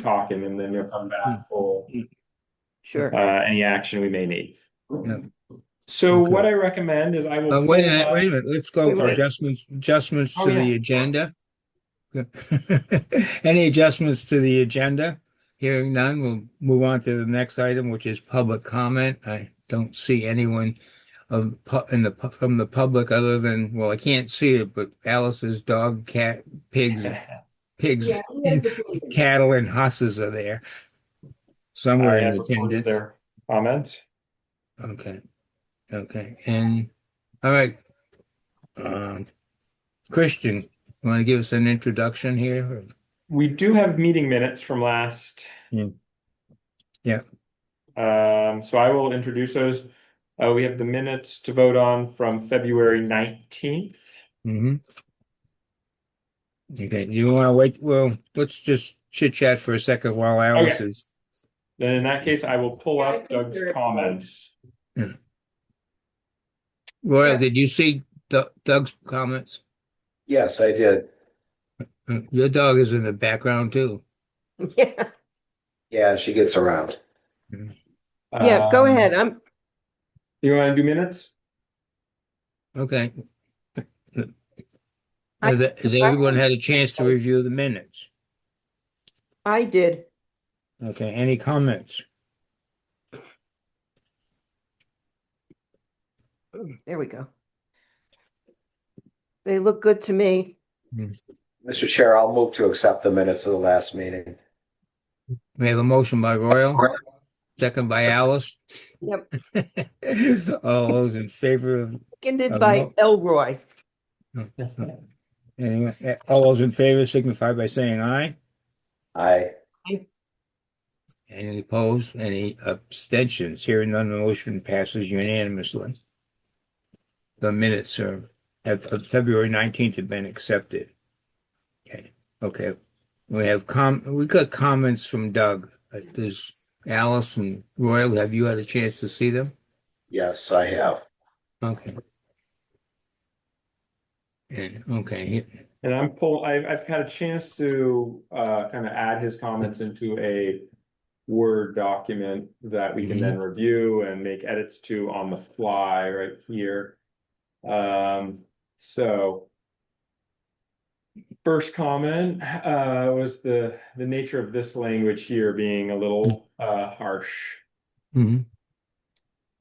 talking, and then you'll come back for Sure. any action we may need. Yeah. So what Okay. I recommend is I will Wait a pull minute, up. wait a minute. Let's go Oh, for sorry. adjustments Oh, to yeah. the agenda. Any adjustments to the agenda? Hearing none, we'll move on to the next item, which is public comment. I don't see anyone from the public other than, well, I can't see it, but Alice's dog, cat, pigs, Yeah, he has the papers. cattle, and horses are there I somewhere in have recorded attendance. their comments. Okay, okay, and all right, um, Christian, you want to give us an introduction here? We do have meeting minutes from last. Yeah. Yeah. So I will introduce those. We have the minutes to vote on from February 19th. Hmm. Okay. You want to wait? Well, let's just chit chat for a second while Alice Okay. is. Then in that case, I will pull Yeah, I up think Doug's they're comments. Yeah. Royal, yeah. did you see Doug's comments? Yes, I did. Your dog is in the background too. Yeah. Yeah, she gets around. Mhm. Yeah, go ahead. You want to do minutes? Okay. I Has everyone had a chance to review the minutes? I did. Okay. Any comments? There we go. They look good to me. Mhm. Mr. Chair, I'll move to accept the minutes of the last meeting. We have a motion by Royal, second by Alice. Yep. All those in favor of, Seconded of by mo Elroy. anyway, all those in favor signify by saying aye. Aye. Any opposed? Any abstentions? Hearing none, the motion passes unanimously. The minutes of February 19th have been accepted. Okay. Okay. We got comments from Doug. Does Alice and Royal, have you had a chance to see them? Yes, I have. Okay. And okay. And I've had a chance to kind of add his comments into a Word document that we can then Mhm. review and make edits to on the fly right here. So first comment was the nature of this language here being a little harsh. Mhm.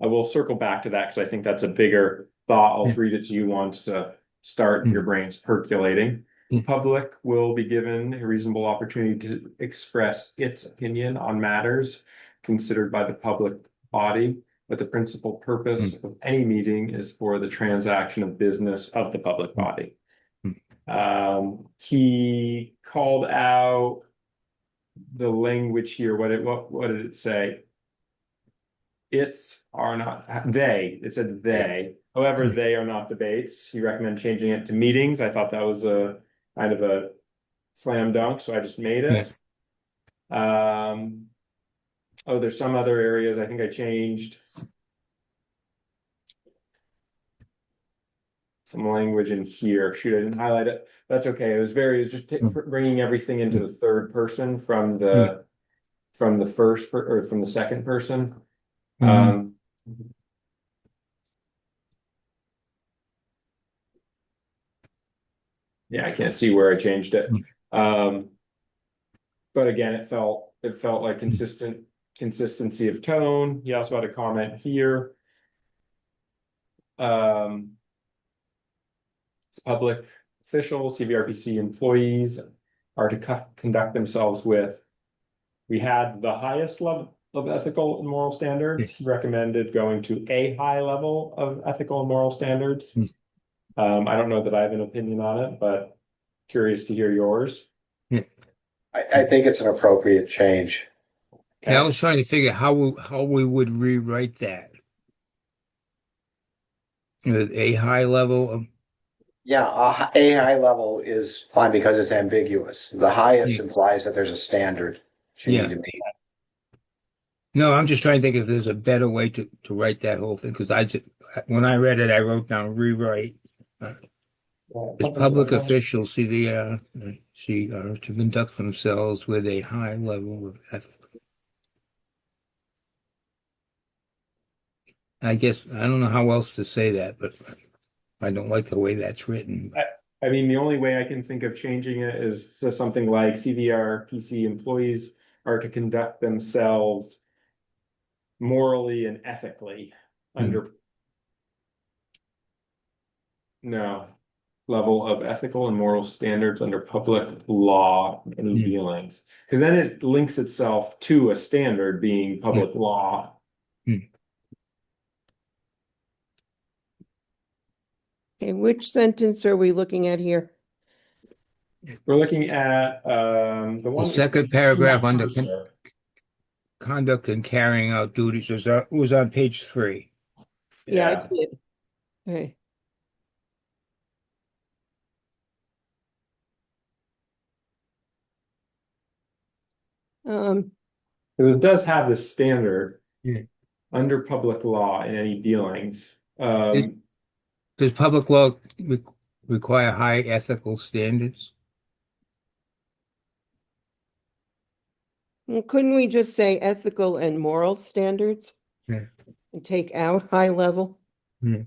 I will circle back to that because I think that's a bigger thought. I'll Yeah. read it to you once to start your Mhm. brains percolating. Yeah. Public will be given a reasonable opportunity to express its opinion on matters considered by the public body, but the principal Mhm. purpose of any meeting is for the transaction of business of the public body. Mhm. He called out the language here. What did it say? It's are not they. It said Yeah. they. However, they are not debates. He recommended changing it to meetings. I thought that was a kind of a slam dunk, so I just made Yeah. it. Oh, there's some other areas I think I changed some language in here. Shoot, I didn't highlight it. That's okay. It was just bringing everything into the third person from Yeah. the or from the second person. Mhm. Um, yeah, I can't see where I changed it. Um, but again, it felt like consistency of tone. He also had a comment here. Um, Public officials, CVRPC employees are to conduct themselves with. We had the highest level of ethical and moral standards. He recommended going to a high level of ethical and moral standards. I don't know that I have an opinion on it, but curious to hear yours. Yeah. I think it's an appropriate change. Yeah, I Okay. was trying to figure how we would rewrite that. A high level of Yeah, a high level is fine because it's ambiguous. The highest yeah. implies that there's a standard that you need Yeah. to meet. No, I'm just trying to think if there's a better way to write that whole thing because when I read it, I wrote down rewrite. Uh, As public officials, CVR, to conduct themselves with a high level of ethical. I guess I don't know how else to say that, but I don't like the way that's written. I mean, the only way I can think of changing it is just something like CVRPC employees are to conduct themselves morally and ethically under no level of ethical and moral standards under public law and any dealings. Because then it links itself to a standard being public law. Okay, which sentence are we looking at here? We're looking at the The one second paragraph under cursor. conduct and carrying out duties was on page 3. Yeah, I see it. Okay. Because it does have this standard Yeah. under public law in any dealings. Does public law require high ethical standards? Well, couldn't we just say ethical and moral standards? Yeah. And take out high level? Yeah.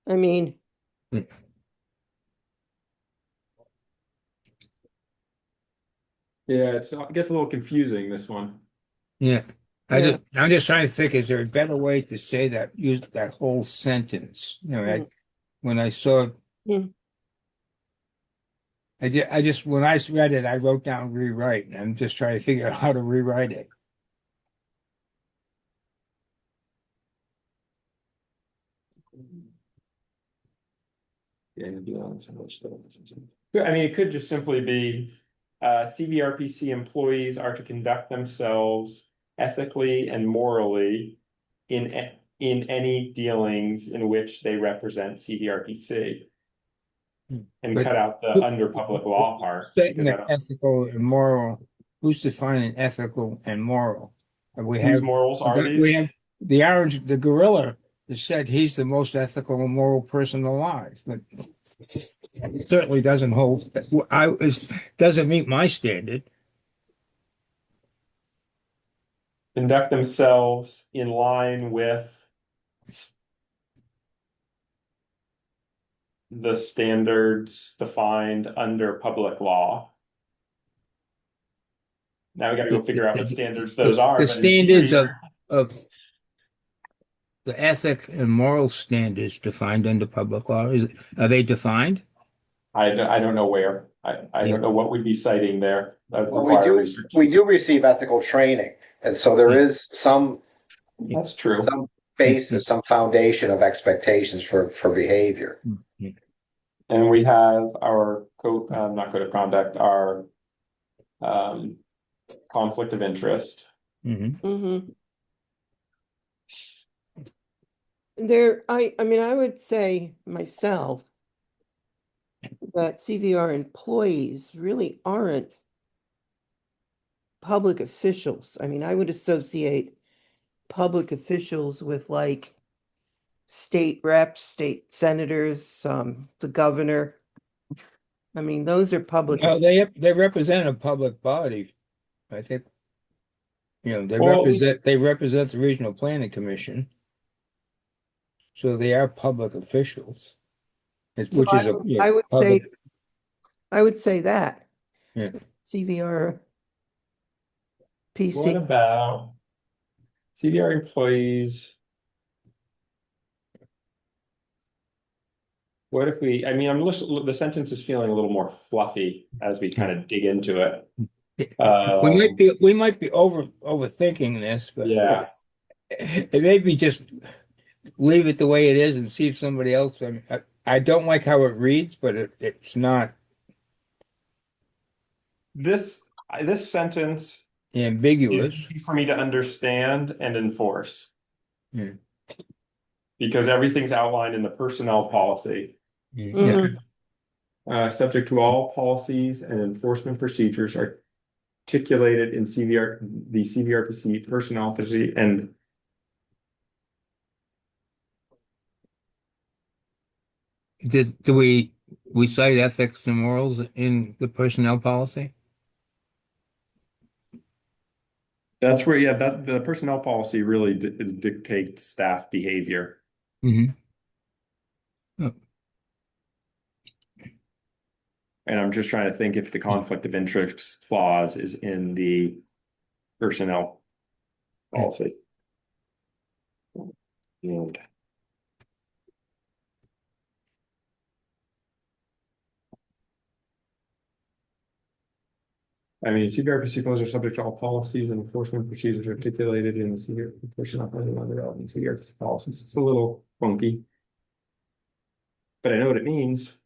I mean, Yeah, it gets a little confusing, this one. Yeah. Yeah. I'm just trying to think, is there a better way to say that, use that whole sentence? When I saw Mm. when I read it, I wrote down rewrite, and I'm just trying to figure out how to rewrite it. I mean, it could just simply be CVRPC employees are to conduct themselves ethically and morally in any dealings in which they represent CVRPC. And But cut out the under public law part. Stating that ethical and moral, who's defining ethical and moral? We Whose have morals are we these? have the gorilla has said he's the most ethical and moral person alive, but it certainly doesn't hold. Doesn't meet my standard. Conduct themselves in line with the standards defined under public law. Now we got to go figure out what standards those are. The but in standards theory, of the ethics and moral standards defined under public law, are they defined? I don't know where. I don't know what we'd be citing there. That would Well, require research. we do receive ethical training, and so there is some That's true. basis, some foundation of expectations for behavior. And we have our not code of conduct, our conflict of interest. I mean, I would say myself that CVR employees really aren't public officials. I mean, I would associate public officials with like state reps, state senators, the governor. I mean, those are public. No, they represent a public body. I think, they represent the Regional Planning Commission. So they are public officials. So I would say that. Yeah. CVR PC. What about CVR employees? What if we, I mean, the sentence is feeling a little more fluffy as we kind of dig into it. We might be overthinking this, but yeah, it may be just leave it the way it is and see if somebody else. I mean, I don't like how it reads, but it's not this sentence ambiguous. is easy for me to understand and enforce. Yeah. Because everything's outlined in the personnel policy. Yeah. Subject to all policies and enforcement procedures articulated in the CVRPC personnel policy and do we cite ethics and morals in the personnel policy? That's where, yeah, that the personnel policy really dictates staff behavior. Mm-hmm. And I'm just trying to think if the conflict of interest clause is in the personnel policy. And I mean, CVRPC codes are subject to all policies and enforcement procedures articulated in the CVRPC personnel and other relevant CVRPC policies. It's a little funky, but I know what it means.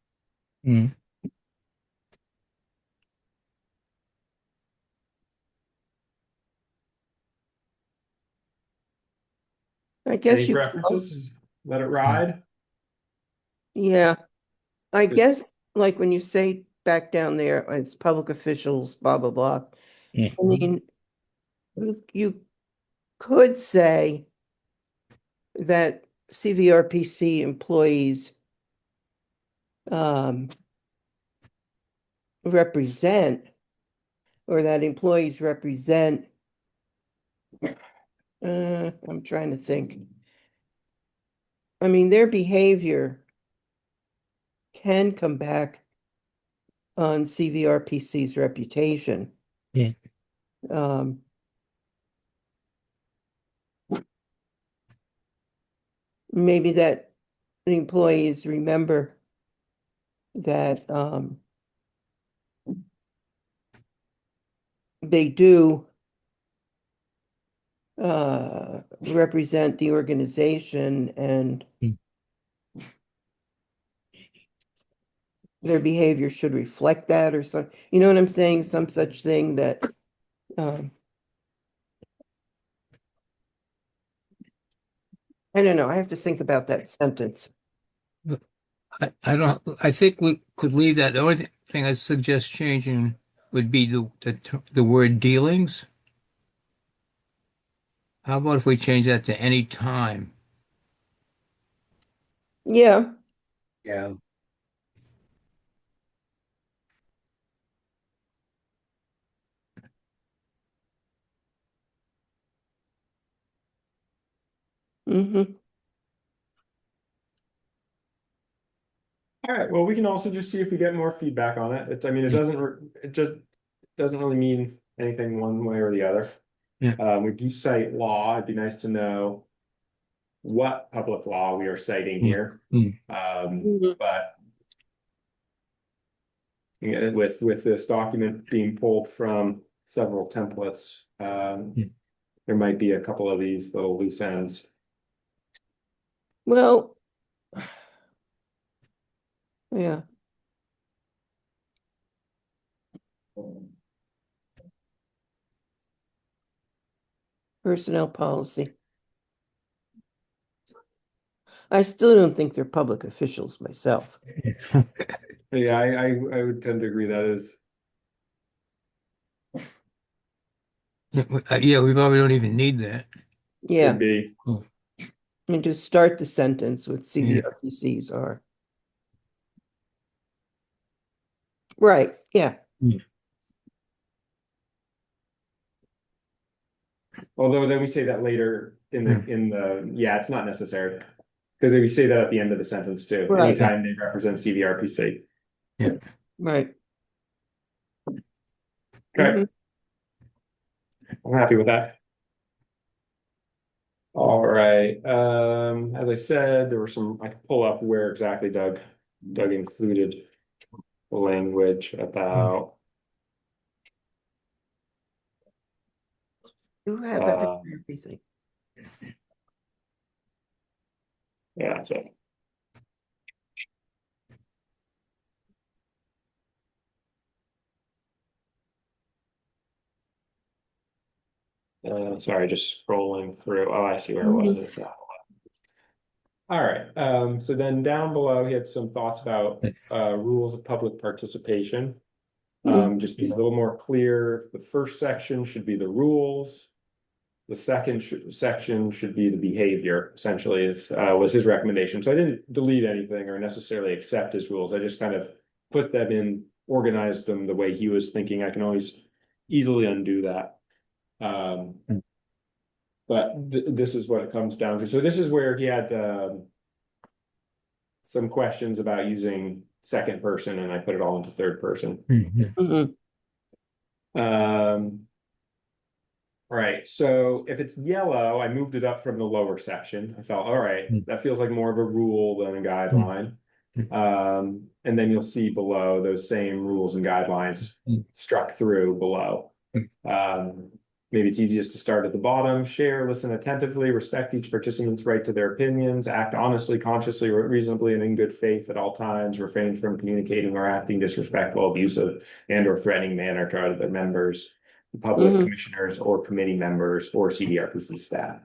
Mm. I guess Any you, preferences? Let it ride. yeah, I Just- guess like when you say back down there, it's public officials, blah, blah, blah. Yeah. I mean, you could say that CVRPC employees represent, or that employees represent, I'm trying to think. I mean, their behavior can come back on CVRPC's reputation. Yeah. Maybe that the employees remember that they do represent the organization, and Mm. their behavior should reflect that, or some, you know what I'm saying? Some such thing that I don't know. I have to think about that sentence. I think we could leave that. The only thing I suggest changing would be the word dealings. How about if we change that to any time? Yeah. Yeah. Mm-hmm. All right. Well, we can also just see if we get more feedback on it. I mean, it just doesn't really mean anything one way or the other. Yeah. We do cite law. It'd be nice to know what public law we are citing here. Mhm. But yeah, with this document being pulled from several templates, Yeah. there might be a couple of these little loose ends. Well, yeah. Personnel policy. I still don't think they're public officials myself. Yeah, I would tend to agree that is. Yeah, we probably don't even need that. Yeah. Could be. And just start the sentence with Yeah. CVRPCs are. Right. Yeah. Yeah. Although then we say that later in the yeah, it's not necessary. Because we say that at the end of the sentence too. Right. Anytime they represent CVRPC. Yeah. Right. Okay. Mhm. I'm happy with that. All right. As I said, there were some, I could pull up where exactly Doug included the language about You have everything. yeah, that's it. Sorry, just scrolling through. Oh, I see where it was. It's down below. All right. So then down below, he had some thoughts about rules of public participation. Just be a little more clear. The first section should be the rules. The second section should be the behavior, essentially, was his recommendation. So I didn't delete anything or necessarily accept his rules. I just kind of put them in, organized them the way he was thinking. I can always easily undo that. But this is what it comes down to. So this is where he had some questions about using second person, and I put it all into third person. Mhm. All right, so if it's yellow, I moved it up from the lower section. I felt, all right, that feels like more of a rule than a guideline. And then you'll see below those same rules and guidelines struck through below. Maybe it's easiest to start at the bottom. Share, listen attentively, respect each participant's right to their opinions, act honestly, consciously, reasonably, and in good faith at all times, refrain from communicating or acting disrespectful, abusive, and/or threatening manner to other members, the public, commissioners, or committee members, or CVRPC staff.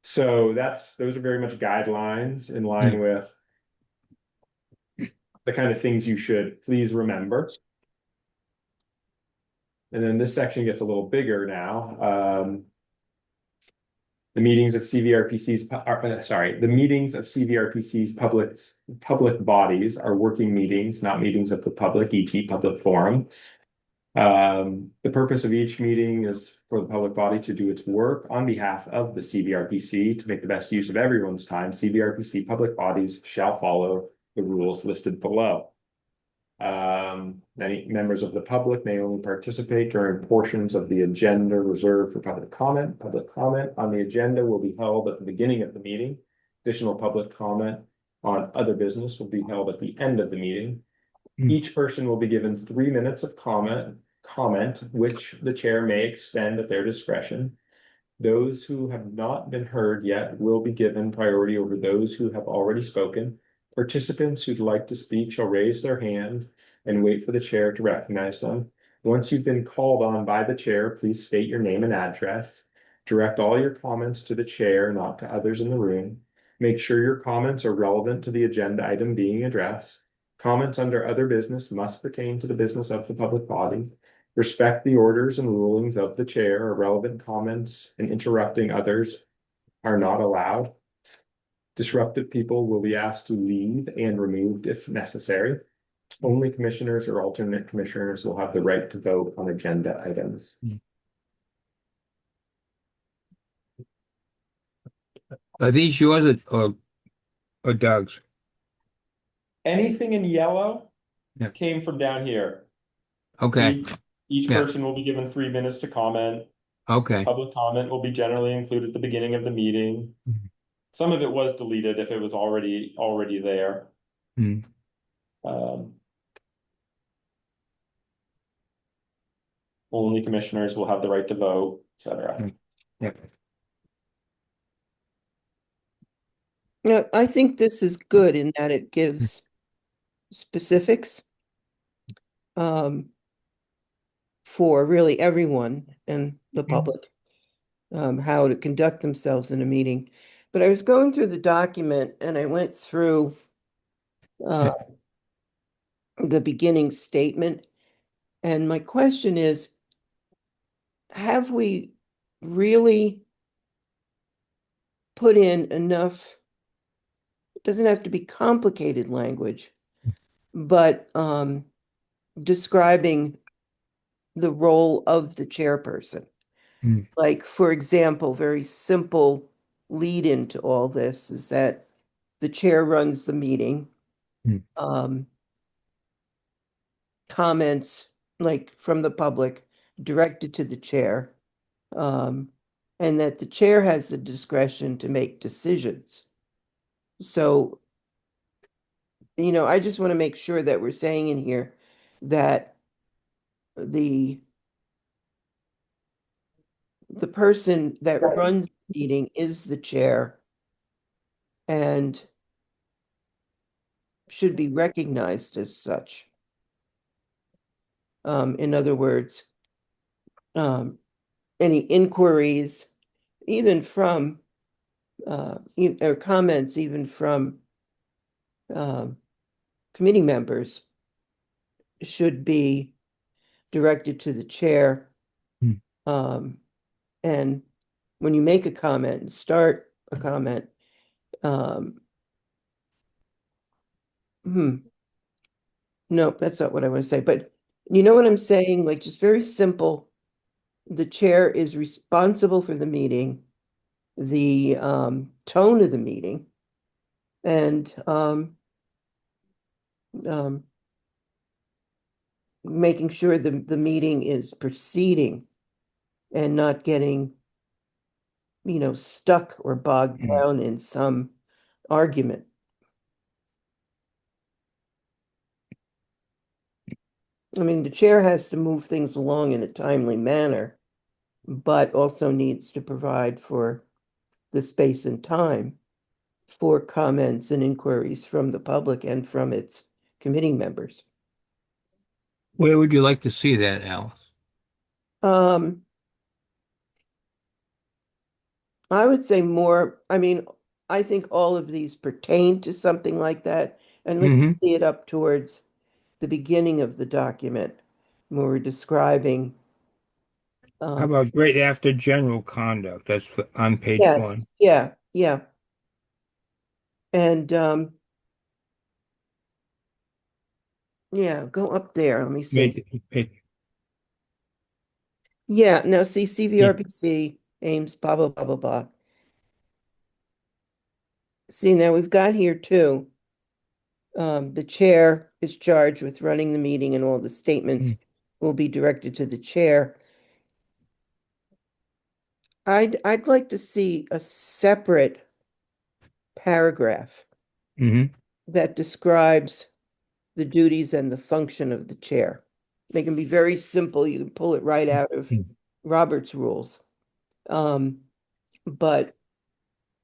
So those are very much guidelines in line with the kind of things you should please remember. And then this section gets a little bigger now. The meetings of CVRPC's, the meetings of CVRPC's public bodies are working meetings, not meetings of the public, e.g. public forum. The purpose of each meeting is for the public body to do its work on behalf of the CVRPC to make the best use of everyone's time. CVRPC public bodies shall follow the rules listed below. Many members of the public may only participate during portions of the agenda reserved for public comment. Public comment on the agenda will be held at the beginning of the meeting. Additional public comment on other business will be held at the end of the meeting. Each person will be given 3 minutes of comment, which the chair may extend at their discretion. Those who have not been heard yet will be given priority over those who have already spoken. Participants who'd like to speak shall raise their hand and wait for the chair to recognize them. Once you've been called on by the chair, please state your name and address. Direct all your comments to the chair, not to others in the room. Make sure your comments are relevant to the agenda item being addressed. Comments under other business must pertain to the business of the public body. Respect the orders and rulings of the chair. Irrelevant comments and interrupting others are not allowed. Disruptive people will be asked to leave and removed if necessary. Only commissioners or alternate commissioners will have the right to vote on agenda items. Are these yours or Doug's? Anything in yellow Yeah. came from down here. Okay. Each Yeah. person will be given 3 minutes to comment. Okay. Public comment will be generally included at the beginning of the meeting. Some of it was deleted if it was already there. Only commissioners will have the right to vote, etc. Yeah. Yeah, I think this is good in that it gives specifics for really everyone in the public, how to conduct themselves in a meeting. But I was going through the document and I went through the beginning statement. And my question is, have we really put in enough? It doesn't have to be complicated language, but describing the role of the chairperson. Like, for example, very simple lead into all this is that the chair runs the meeting. Comments like from the public directed to the chair, and that the chair has the discretion to make decisions. So, I just want to make sure that we're saying in here that the person that runs the meeting is the chair and should be recognized as such. In other words, any inquiries, even from or comments, even from committee members, should be directed to the chair, and when you make a comment and start a comment, no, that's not what I want to say, but you know what I'm saying? Like, just very simple. The chair is responsible for the meeting, the tone of the meeting, and um, making sure the meeting is proceeding and not getting, stuck or bogged down in some argument. I mean, the chair has to move things along in a timely manner, but also needs to provide for the space and time for comments and inquiries from the public and from its committee members. Where would you like to see that, Alice? Um, I would say more, I mean, I think all of these pertain to something like that. And like Hmm. see it up towards the beginning of the document where we're describing, How um, about right after general conduct? That's on page yes, one. yeah, yeah. And yeah, go up there. Let me see. Yeah, now see CVRPC aims blah blah blah blah blah. See, now we've got here too. The chair is charged with running the meeting and all the statements will be directed to the chair. I'd like to see a separate paragraph Mm-hmm. that describes the duties and the function of the chair. They can be very simple. You can pull it right out of Robert's rules. But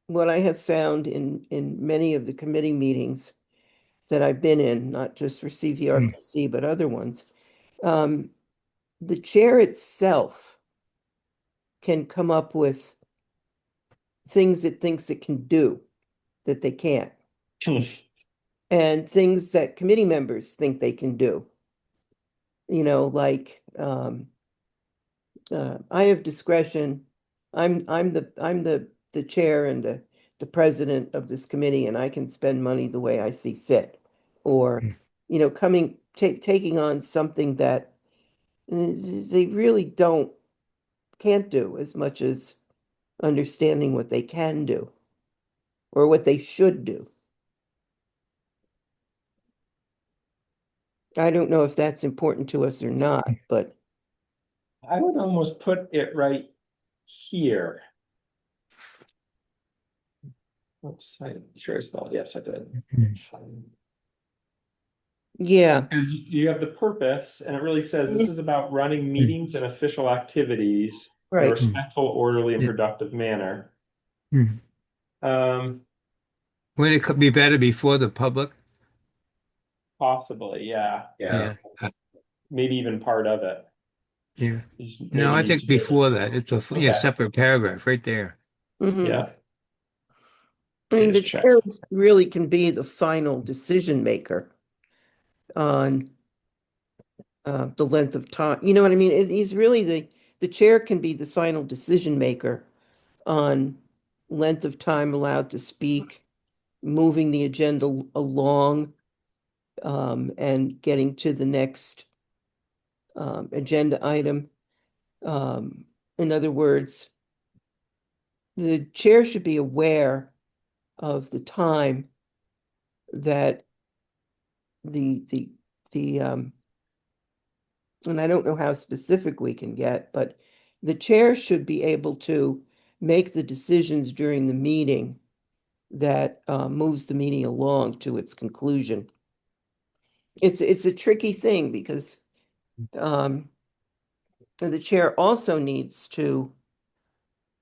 what I have found in many of the committee meetings that I've been in, not just for CVRPC, but other ones, the chair itself can come up with things it thinks it can do that they can't, and things that committee members think they can do. Like I have discretion. I'm the chair and the president of this committee, and I can spend money the way I see fit. Or, taking on something that they really can't do as much as understanding what they can do or what they should do. I don't know if that's important to us or not, but I would almost put it right here. Oops, I'm sure I spelled, yes, I did. yeah. Because you have the purpose, and it really says this is about running meetings and official activities in a Right. respectful, orderly, and productive manner. Um, Would it could be better before the public? Possibly, yeah. Yeah. Yeah. Maybe even part of it. Yeah. Just No, maybe I needs think to be. before that, it's a Okay, separate paragraph right there. Mhm. yeah, I I mean, the just checked. chair really can be the final decision maker on the length of time. You know what I mean? He's really the chair can be the final decision maker on length of time allowed to speak, moving the agenda along, and getting to the next agenda item. In other words, the chair should be aware of the time that the and I don't know how specific we can get, but the chair should be able to make the decisions during the meeting that moves the meeting along to its conclusion. It's a tricky thing because um, the chair also needs to,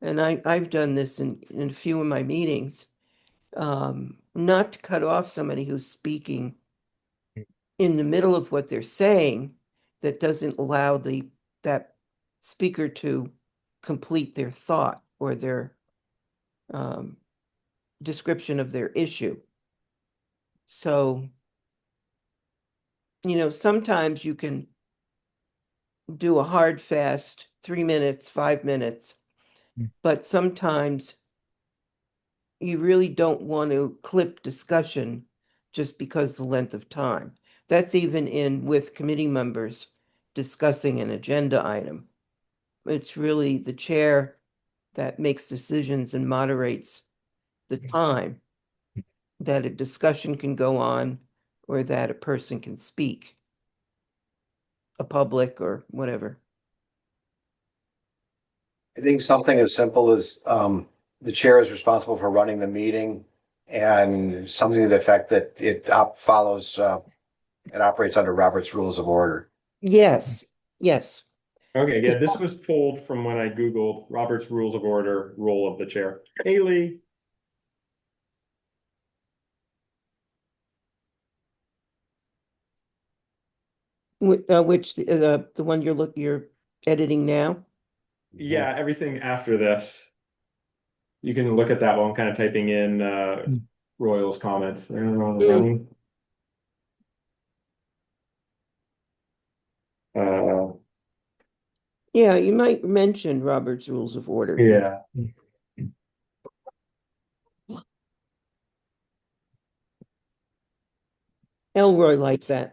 and I've done this in a few of my meetings, not to cut off somebody who's speaking in the middle of what they're saying that doesn't allow that speaker to complete their thought or their um, description of their issue. So, sometimes you can do a hard fast 3 minutes, 5 minutes, but sometimes you really don't want to clip discussion just because of the length of time. That's even with committee members discussing an agenda item. It's really the chair that makes decisions and moderates the time that a discussion can go on or that a person can speak, a public or whatever. I think something as simple as, the chair is responsible for running the meeting, and something to the effect that it operates under Robert's Rules of Order. Yes, yes. Okay, yeah, this was pulled from when I Googled Robert's Rules of Order, role of the chair. Hey, Lee. Which the one you're editing now? Yeah, everything after this. You can look at that while I'm kind of typing in Royal's comments. They're running. Yeah, you might mention Robert's Rules of Order. Yeah. Elroy liked that.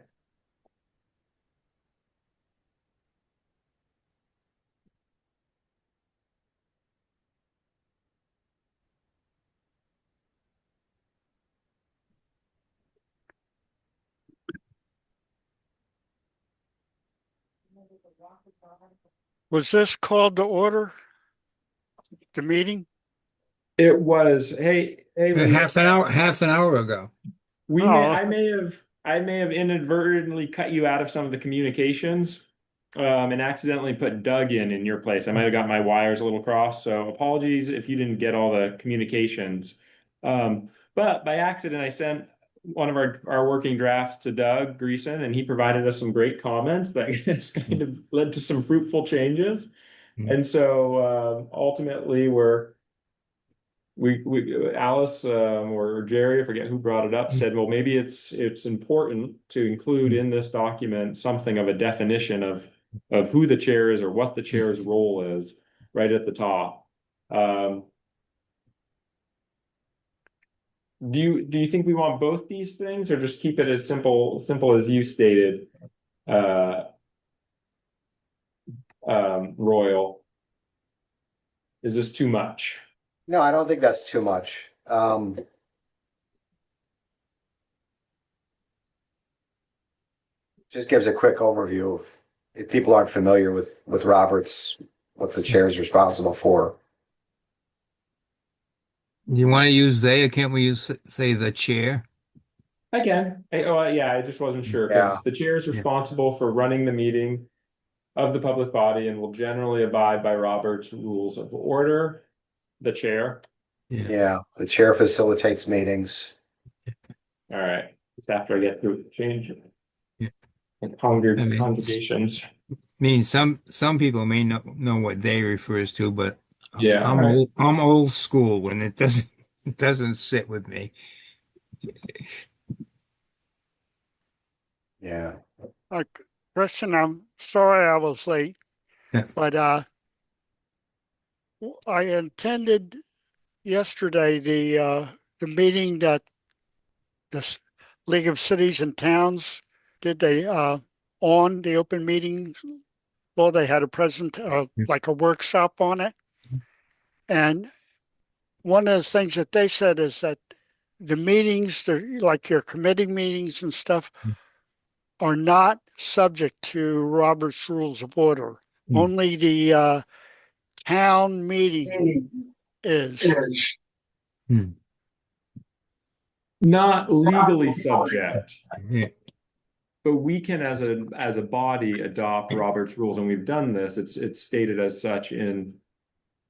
Was this called to order? The meeting? It was, hey, Lee. Half an hour ago. I may have inadvertently cut you out of some of the communications, and accidentally put Doug in your place. I might have got my wires a little crossed, so apologies if you didn't get all the communications. But by accident, I sent one of our working drafts to Doug Greason, and he provided us some great comments that has kind of led to some fruitful changes. And so ultimately, Alice or Jerry, I forget who brought it up, said, well, maybe it's important to include in this document something of a definition of who the chair is or what the chair's role is right at the top. Do you think we want both these things, or just keep it as simple as you stated, Royal? Is this too much? No, I don't think that's too much. Just gives a quick overview of, if people aren't familiar with Roberts, what the chair is responsible for. Do you want to use they, or can't we say the chair? I can. Yeah, I just wasn't sure, Yeah. because the chair is responsible for running the meeting of the public body and will generally abide by Robert's Rules of Order. The chair. Yeah, the chair facilitates meetings. All right. Just after I get through the change. Yeah. And I mean, congregations. I mean, some people may not know what they refers to, but Yeah. I'm old school when it doesn't sit with me. Yeah. Christian, I'm sorry I was late, Yeah. but I attended yesterday the meeting that the League of Cities and Towns did. They on the open meetings law. They had a like a workshop on it, and one of the things that they said is that the meetings, like your committee meetings and stuff, are not subject to Robert's Rules of Order. Only the town meeting is. Not legally subject, Yeah. but we can, as a body, adopt Robert's Rules, and we've done this. It's stated as such in,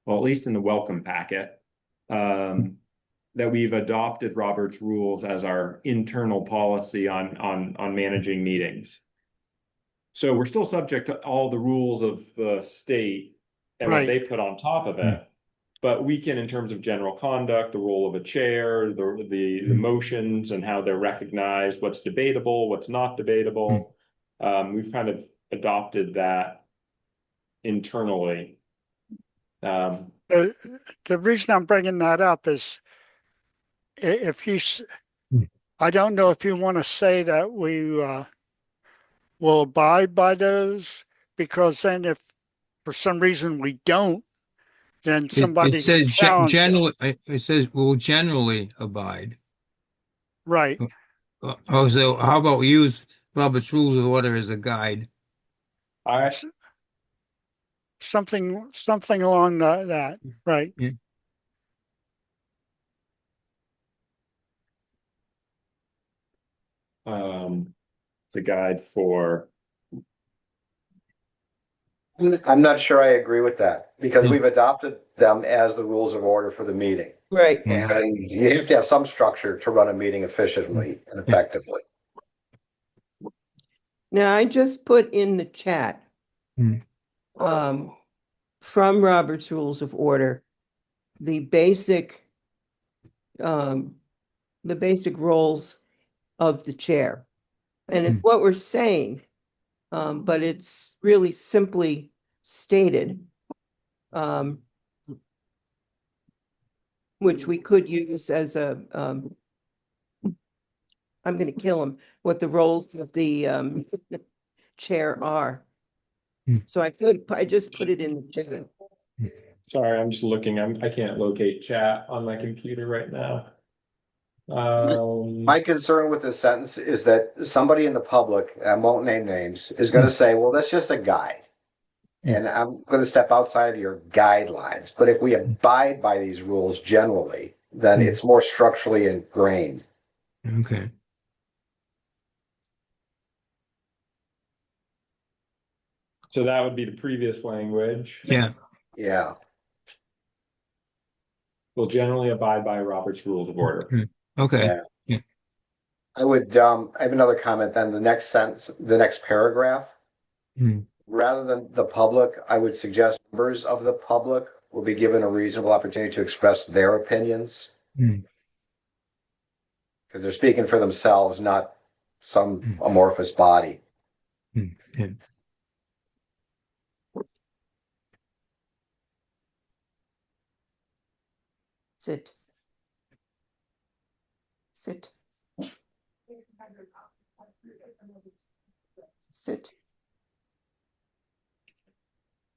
well, at least in the welcome packet, that we've adopted Robert's Rules as our internal policy on managing meetings. So we're still subject to all the rules of the state and what they put on top of it. But we can, in terms of general conduct, the role of a chair, the motions and how they're recognized, what's debatable, what's not debatable. We've kind of adopted that internally. The reason I'm bringing that up is if I don't know if you want to say that we will abide by those, because then if for some reason we don't, then It somebody could says challenge it. generally, it says will generally abide. Right. Oh, so how about we use Robert's Rules of Order as a guide? I, S- something along that. Right. Yeah. it's a guide for, I'm not sure I agree with that because Yeah. we've adopted them as the rules of order for the meeting. Right. Mm. And you have to have some structure to run a meeting efficiently and effectively. Now, I just put in the chat, Mm. from Robert's Rules of Order, the basic, um, the basic roles of the chair. And it's Mm. what we're saying, but it's really simply stated, which we could use as a, I'm going to kill him, what the roles of the chair are. Mm. So I just put it in the chat. sorry, I'm just looking, I can't locate chat on my computer right now. My concern with this sentence is that somebody in the public, I won't name names, is going to say, well, that's just a guide. And I'm going to step outside of your guidelines. But if we abide by these rules generally, then Mm. it's more structurally ingrained. Okay. So that would be the previous language. Yeah. Yeah. Will generally abide by Robert's Rules of Order. Mm. Okay. Yeah. Yeah. I would, I have another comment then. The next sentence, the next paragraph, Mm. rather than the public, I would suggest members of the public will be given a reasonable opportunity to express their opinions Mm. because they're speaking for themselves, not some Mm. amorphous body. Mm. Yeah. Sit. Sit. Sit.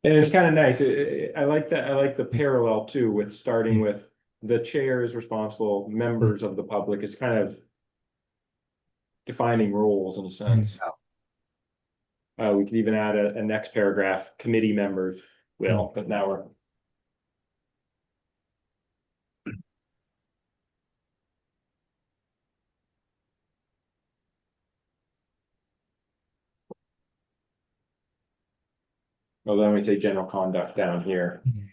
And it's kind of nice. I like that. I like the parallel too with starting Mm. with the chair is responsible, members of the public is kind of defining roles in a sense. We could even add a next paragraph, committee members will, but now we're. Well, then we say general conduct down here. Mm.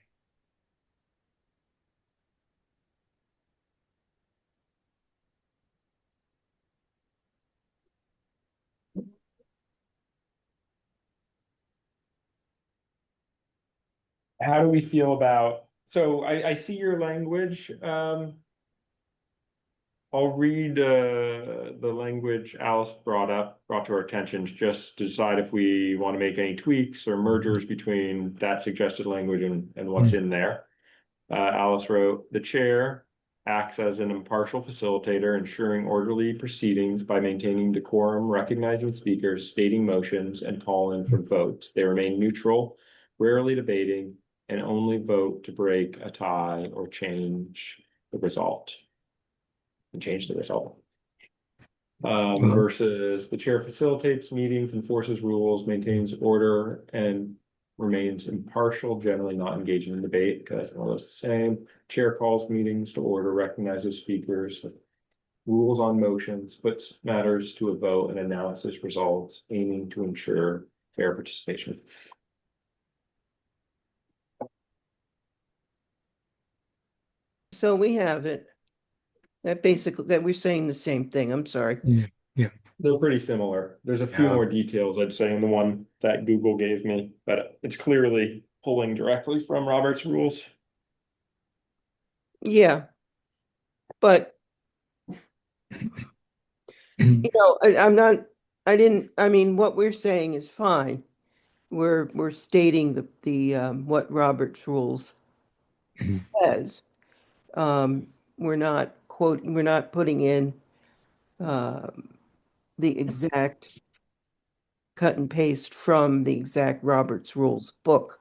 How do we feel about, so I see your language. I'll read the language Alice brought to our attention, just to decide if we want to make any tweaks or mergers between that suggested language and what's in there. Alice wrote, the chair acts as an impartial facilitator, ensuring orderly proceedings by maintaining decorum, recognizing speakers, stating motions, and calling for votes. They remain neutral, rarely debating, and only vote to break a tie or change the result. Versus the chair facilitates meetings, enforces rules, maintains order, and remains impartial, generally not engaging in debate, because all those the same. Chair calls meetings to order, recognizes speakers, rules on motions, puts matters to a vote, and announces results, aiming to ensure fair participation. So we have it. That basically, that we're saying the same thing. I'm sorry. Yeah. Yeah. They're pretty similar. There's a few Yeah. more details, I'd say, in the one that Google gave me, but it's clearly pulling directly from Robert's rules. Yeah. But, you know, I mean, what we're saying is fine. We're stating the what Robert's rules says. We're not putting in the exact cut and paste from the exact Roberts Rules book.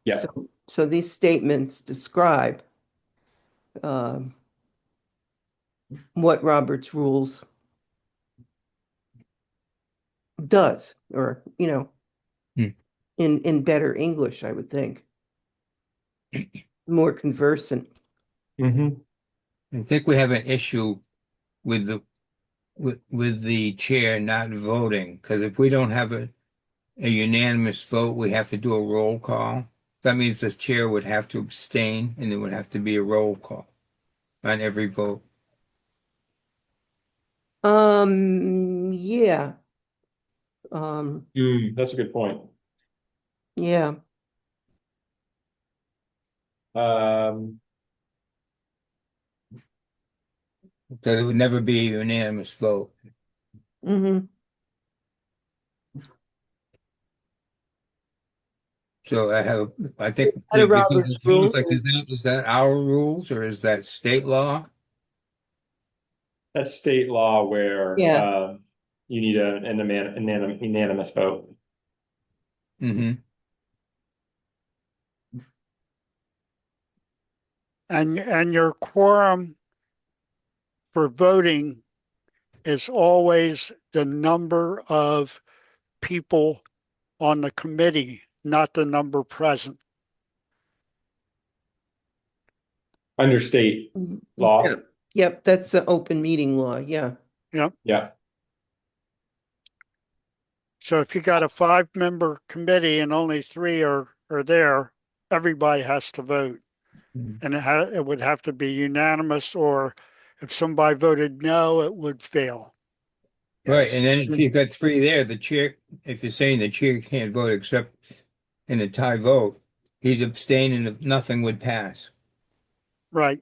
Yeah. So these statements describe what Roberts Rules does, or, Hmm. in better English, I would think. More conversant. Mm-hmm. I think we have an issue with the chair not voting, because if we don't have a unanimous vote, we have to do a roll call. That means the chair would have to abstain, and it would have to be a roll call on every vote. Yeah. That's a good point. Yeah. Um, That it would never be a unanimous vote. Mm-hmm. So I think Out of because Robert's it sounds Rules. like, is that our rules or is that state law? that's state law where Yeah. you need unanimous vote. Mm-hmm. And your quorum for voting is always the number of people on the committee, not the number present. Under state law. Yeah. Yep, that's the open meeting law. Yeah. Yep. Yeah. So if you got a 5-member committee and only 3 are there, everybody has to vote. And it would have to be unanimous, or if somebody voted no, it would fail. Right, and Yes. then if you've got 3 there, the chair, if you're saying the chair can't vote except in a tie vote, he'd abstain and nothing would pass. Right.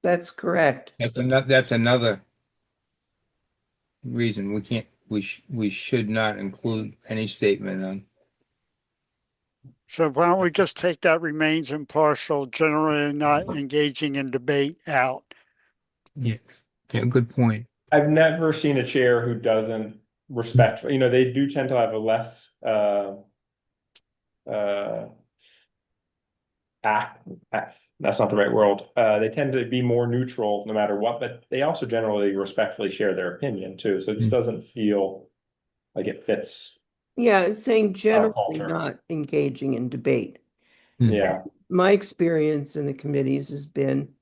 That's correct. That's another reason we should not include any statement on. So why don't we just take that remains impartial, generally not engaging in debate out? Yeah, yeah, good point. I've never seen a chair who doesn't respect, they do tend to have a less uh act, that's not the right word. They tend to be more neutral no matter what, but they also generally respectfully share their opinion too. So this doesn't feel like it fits Yeah, it's saying our generally culture. not engaging in debate. Yeah. My experience in the committees has been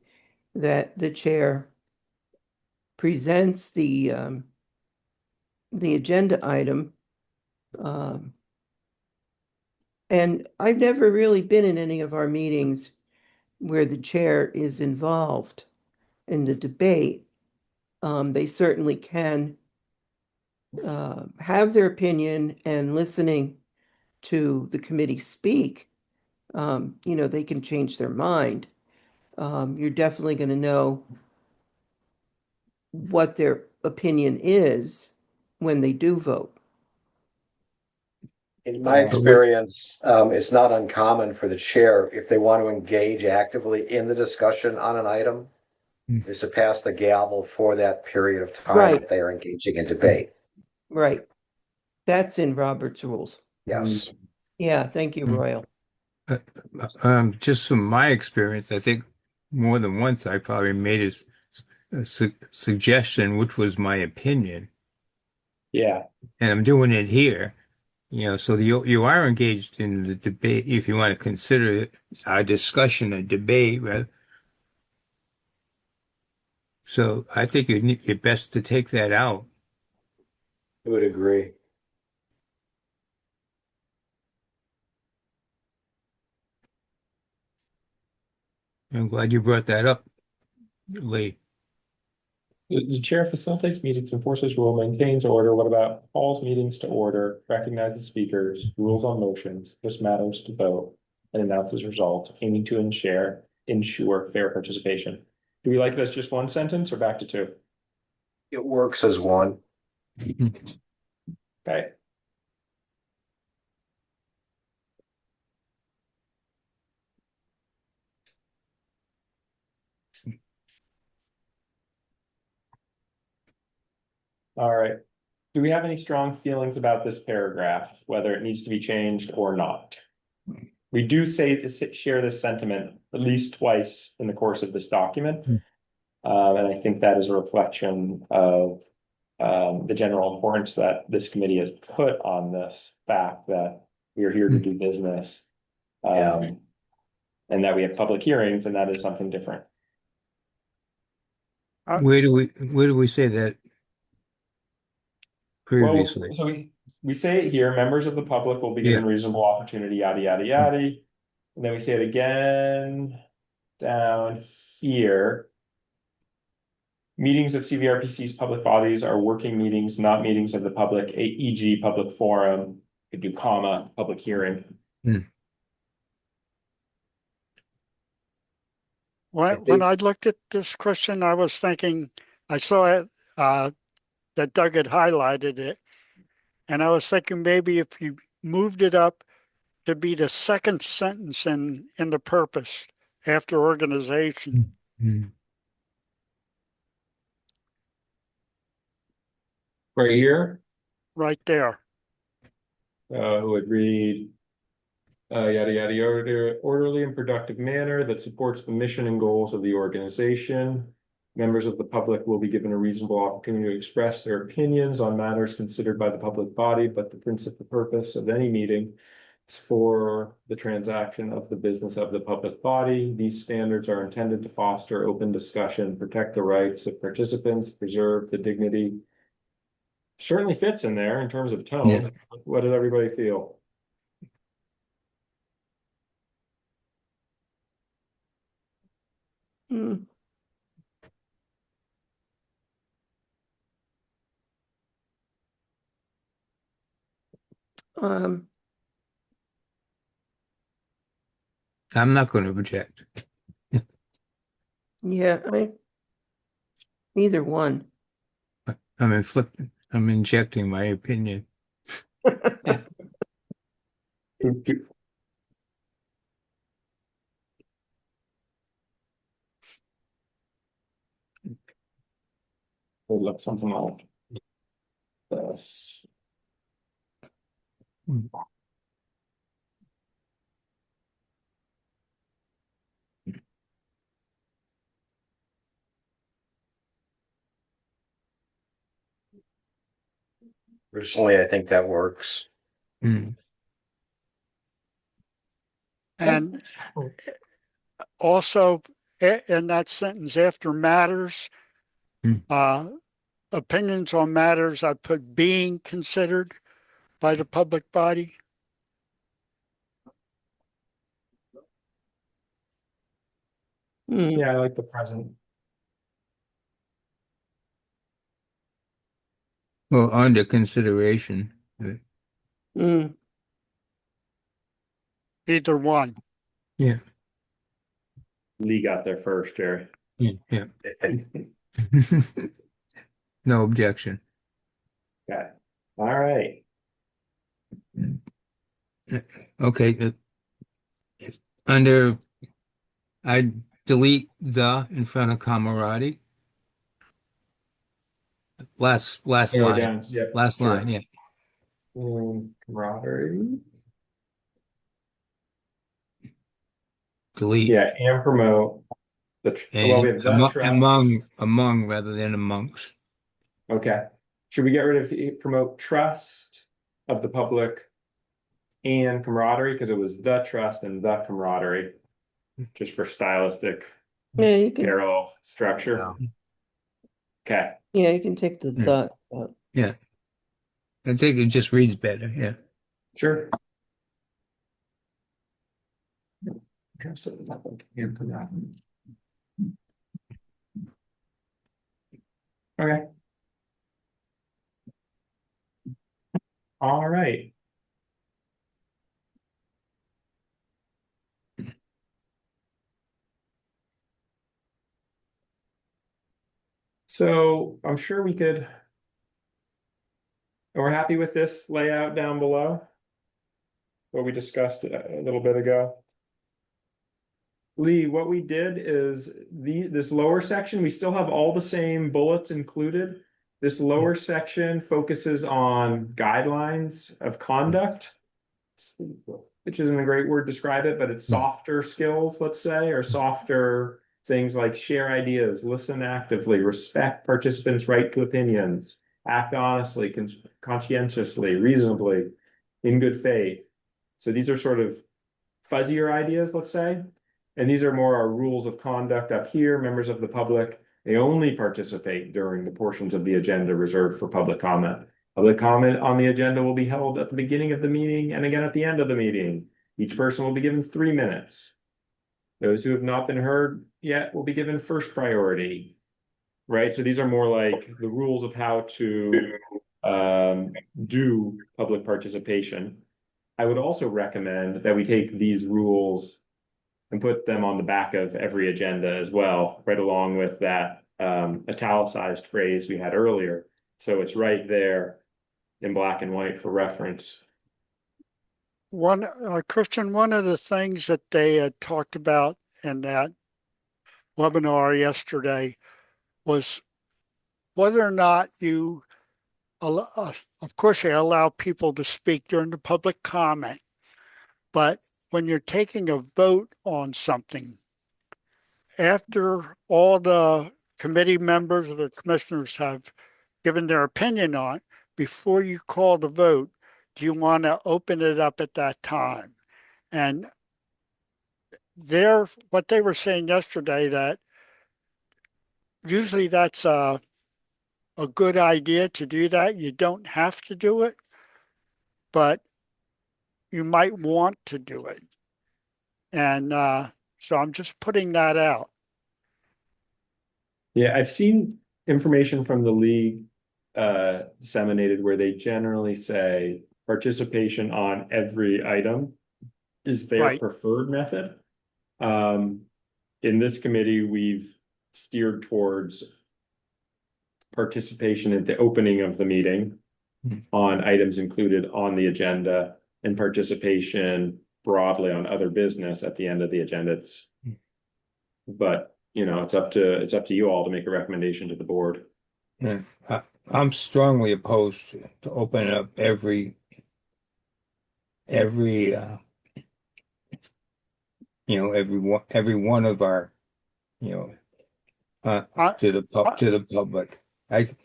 that the chair presents the agenda item. And I've never really been in any of our meetings where the chair is involved in the debate. They certainly can have their opinion, and listening to the committee speak, they can change their mind. You're definitely going to know what their opinion is when they do vote. In my experience, it's not uncommon for the chair, if they want to engage actively in the discussion on an item, is to pass the gavel for that period of time Right. that they are engaging in debate. Right. That's in Robert's Rules. Yes. Yeah, thank you, Royal. Just from my experience, I think more than once I probably made a suggestion, which was my opinion, Yeah. and I'm doing it here. So you are engaged in the debate, if you want to consider it a discussion, a debate, right? So I think you're best to take that out. I would agree. I'm glad you brought that up, Lee. The chair facilitates meetings, enforces rule, maintains order. What about calls meetings to order, recognizes speakers, rules on motions, puts matters to vote, and announces results, aiming to ensure fair participation? Do we like it as just one sentence or back to 2? It works as one. Okay. All right. Do we have any strong feelings about this paragraph, whether it needs to be changed or not? We do share this sentiment at least twice in the course of this document. And I think that is a reflection of the general importance that this committee has put on this fact that we are here to do business. And that we have public hearings, and that is something different. Where do we say that previously? Well, so we say it here, members of the public will be given reasonable opportunity, yada, yada, yada. And then we say it again down here. Meetings of CVRPC's public bodies are working meetings, not meetings of the public, e.g. public forum. Could do comma, public hearing. When I looked at this, Christian, I was thinking, I saw it, that Doug had highlighted it. And I was thinking maybe if you moved it up to be the second sentence in the purpose after organization. Right here. Right there. It would read yada yada orderly and productive manner that supports the mission and goals of the organization. Members of the public will be given a reasonable opportunity to express their opinions on matters considered by the public body, but the principal purpose of any meeting is for the transaction of the business of the public body. These standards are intended to foster open discussion, protect the rights of participants, preserve the dignity. Certainly fits in there in terms of tone. Yeah. What did everybody feel? I'm not going to object. Yeah, neither one. I'm injecting my opinion. We'll look something like this. Personally, I think that works. And also in that sentence after matters, opinions on matters, I put being considered by the public body. Yeah, I like the present. Well, under consideration. Either one. Yeah. Lee got there first, Jerry. Yeah. No objection. Okay. All right. Okay. I delete the in front of camaraderie. Last line. Down, yep, last sure. line, yeah. Camaraderie. Delete. Yeah, and promote among rather than amongst. Okay. Should we get rid of promote trust of the public and camaraderie? Because it was the trust and the camaraderie, just for stylistic parallel structure. Yeah. Okay. Yeah, you can take the out. Yeah. I think it just reads better, yeah. Sure. Trust of the public and camaraderie. Okay. All right. So I'm sure we could, we're happy with this layout down below, what we discussed a little bit ago. Lee, what we did is this lower section, we still have all the same bullets included. This lower section focuses on guidelines of conduct, which isn't a great word to describe it, but it's softer skills, let's say, or softer things like share ideas, listen actively, respect participants' right to opinions, act honestly, conscientiously, reasonably, in good faith. So these are sort of fuzzier ideas, let's say. And these are more our rules of conduct up here. Members of the public, they only participate during the portions of the agenda reserved for public comment. Public comment on the agenda will be held at the beginning of the meeting and again at the end of the meeting. Each person will be given 3 minutes. Those who have not been heard yet will be given first priority. Right? So these are more like the rules of how to do public participation. I would also recommend that we take these rules and put them on the back of every agenda as well, right along with that italicized phrase we had earlier. So it's right there in black and white for reference. Christian, one of the things that they had talked about in that webinar yesterday was whether or not you, of course, they allow people to speak during the public comment, but when you're taking a vote on something, after all the committee members or the commissioners have given their opinion on it, before you call the vote, do you want to open it up at that time? And what they were saying yesterday, that usually that's a good idea to do that. You don't have to do it, but you might want to do it. And so I'm just putting that out. Yeah, I've seen information from the league disseminated where they generally say participation on every item is their Right. preferred method. In this committee, we've steered towards participation at the opening of the meeting on items included on the agenda and participation broadly on other business at the end of the agenda. But it's up to you all to make a recommendation to the board. Yeah, I'm strongly opposed to open up every every one of our to the public.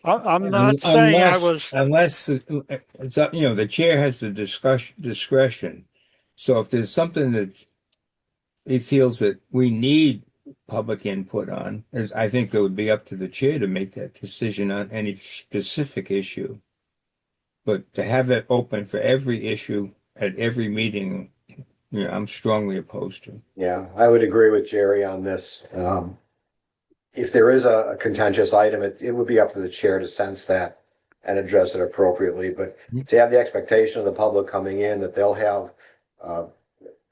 I'm not saying I was. Unless it's up, the chair has the discretion. So if there's something that he feels that we need public input on, I think it would be up to the chair to make that decision on any specific issue. But to have it open for every issue at every meeting, I'm strongly opposed to. Yeah, I would agree with Jerry on this. If there is a contentious item, it would be up to the chair to sense that and address it appropriately. But to have the expectation of the public coming in that they'll have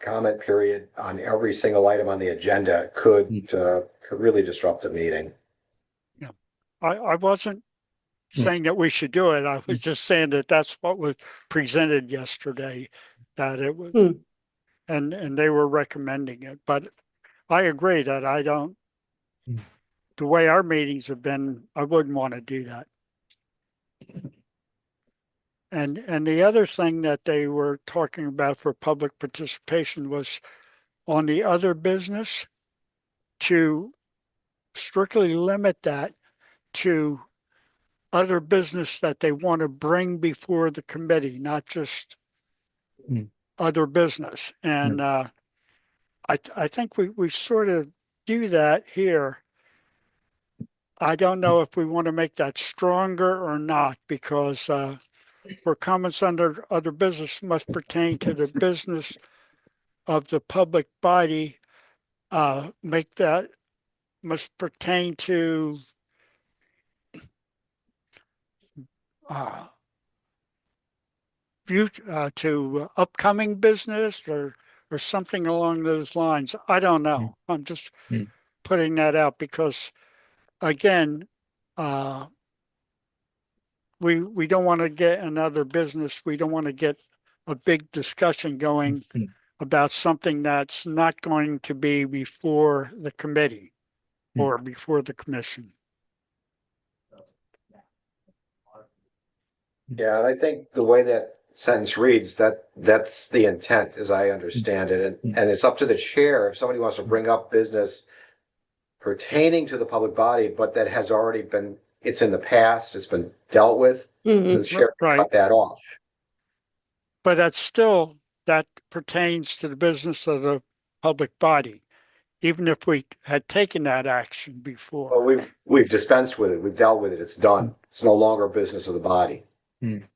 comment period on every single item on the agenda could really disrupt the meeting. Yeah, I wasn't saying that we should do it. I was just saying that that's what was presented yesterday, that it was, and they were recommending it. But I agree that I don't. The way our meetings have been, I wouldn't want to do that. And the other thing that they were talking about for public participation was on the other business, to strictly limit that to other business that they want to bring before the committee, not just other business. And I think we sort of do that here. I don't know if we want to make that stronger or not, because for comments under other business must pertain to the business of the public body, make that must pertain to to upcoming business or something along those lines. I don't know. I'm just putting that out because, again, we don't want to get another business. We don't want to get a big discussion going about something that's not going to be before the committee or before the commission. Yeah, and I think the way that sentence reads, that's the intent, as I understand it. And it's up to the chair, if somebody wants to bring up business pertaining to the public body, but that has already been, it's in the past, it's been dealt with, the chair can Right. cut that off. But that's still, that pertains to the business of the public body, even if we had taken that action But before. we've dispensed with it, we've dealt with it, it's done. It's no longer business of the body. And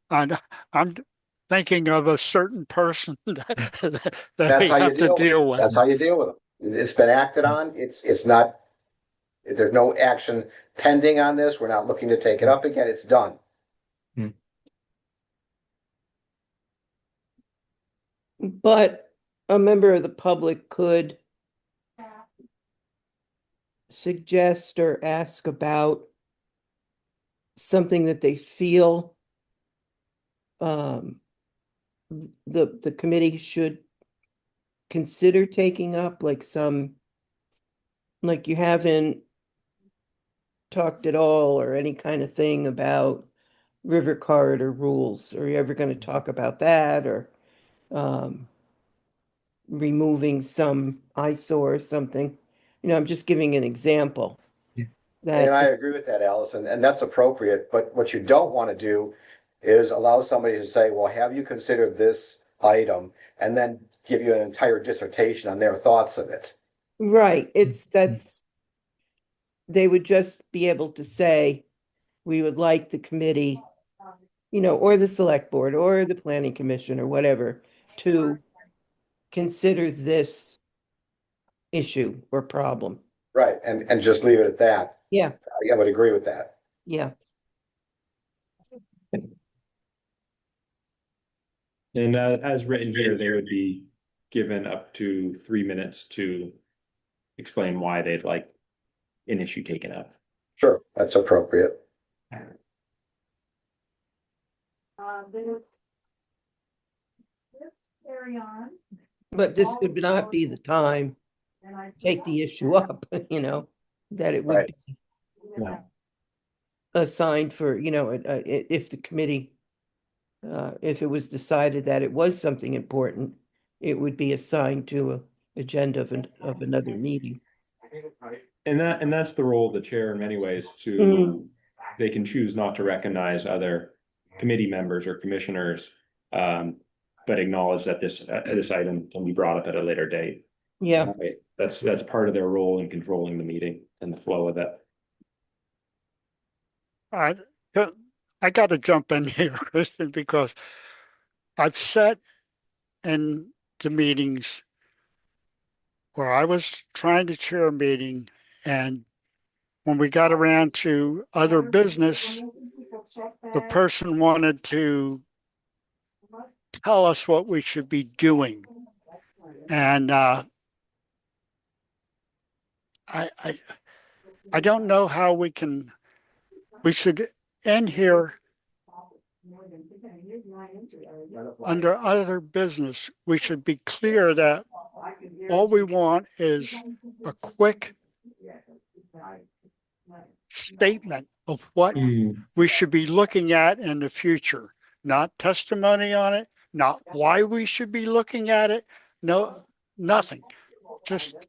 I'm thinking of a certain person that That's we how you have to deal with. That's how you deal with them. It's been acted on. It's not, there's no action pending on this. We're not looking to take it up again. It's done. But a member of the public could suggest or ask about something that they feel the committee should consider taking up, like like you haven't talked at all or any kind of thing about river corridor rules. Are you ever going to talk about that, or removing some eyesore or something? I'm just giving an example. And I agree with that, Allison, and that's appropriate. But what you don't want to do is allow somebody to say, well, have you considered this item? And then give you an entire dissertation on their thoughts of it. Right. They would just be able to say, we would like the committee, or the select board or the planning commission or whatever, to consider this issue or problem. Right. And just leave it at that. Yeah. I would agree with that. Yeah. And as written here, they would be given up to 3 minutes to explain why they'd like an issue taken up. Sure, that's appropriate. Carry on. But this would not be the time to take the issue up, that it would Right. be Yeah. assigned for, if the committee, if it was decided that it was something important, it would be assigned to an agenda of another meeting. And that's the role of the chair in many ways to, they can choose not to recognize other committee members or commissioners, but acknowledge that this item can be brought up at a later date. Yeah. Right. That's part of their role in controlling the meeting and the flow of it. I got to jump in here, Kristen, because I've sat in the meetings where I was trying to chair a meeting, and when we got around to other business, the person wanted to tell us what we should be doing. And I don't know how we should end here under other business. We should be clear that all we want is a quick statement of what we should be looking at in the future, not testimony on it, not why we should be looking at it. No, nothing. Just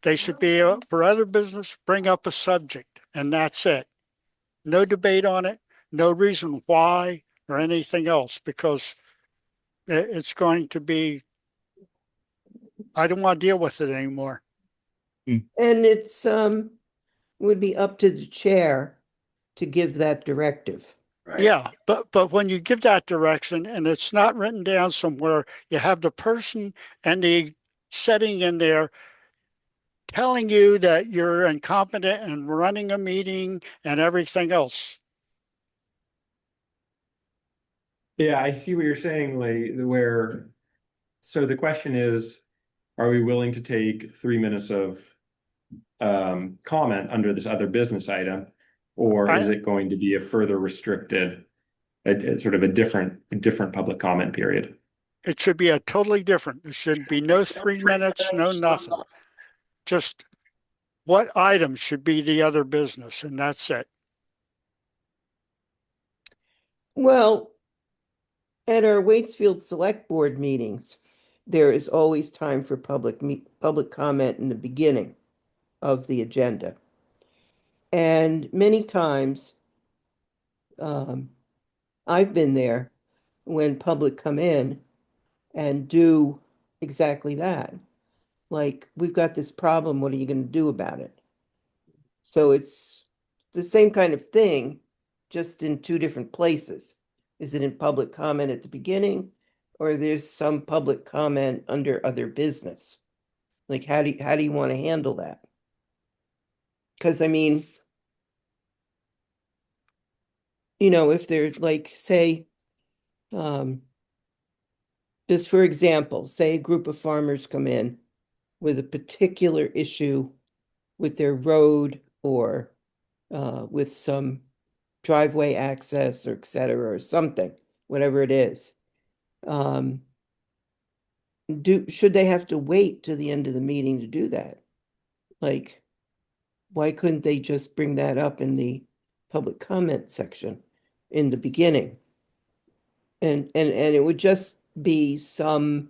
they should be for other business, bring up a subject, and that's it. No debate on it, no reason why or anything else, because it's going to be, I don't want to deal with it anymore. And it's would be up to the chair to give that directive. Right. Yeah, but when you give that direction and it's not written down somewhere, you have the person and the setting in there telling you that you're incompetent and running a meeting and everything else. Yeah, I see what you're saying, like so the question is, are we willing to take 3 minutes of comment under this other business item, or is it going to be a further restricted, sort of a different public comment period? It should be a totally different. There should be no 3 minutes, no nothing. Just what item should be the other business, and that's it. Well, at our Waitsfield Select Board meetings, there is always time for public comment in the beginning of the agenda. And many times, I've been there when public come in and do exactly that. Like, we've got this problem, what are you going to do about it? So it's the same kind of thing, just in two different places. Is it in public comment at the beginning, or there's some public comment under other business? Like, how do you want to handle that? Because I mean, if there's like, say, just for example, say a group of farmers come in with a particular issue with their road or with some driveway access or et cetera, or something, whatever it is. Should they have to wait to the end of the meeting to do that? Like, why couldn't they just bring that up in the public comment section in the beginning? And it would just be some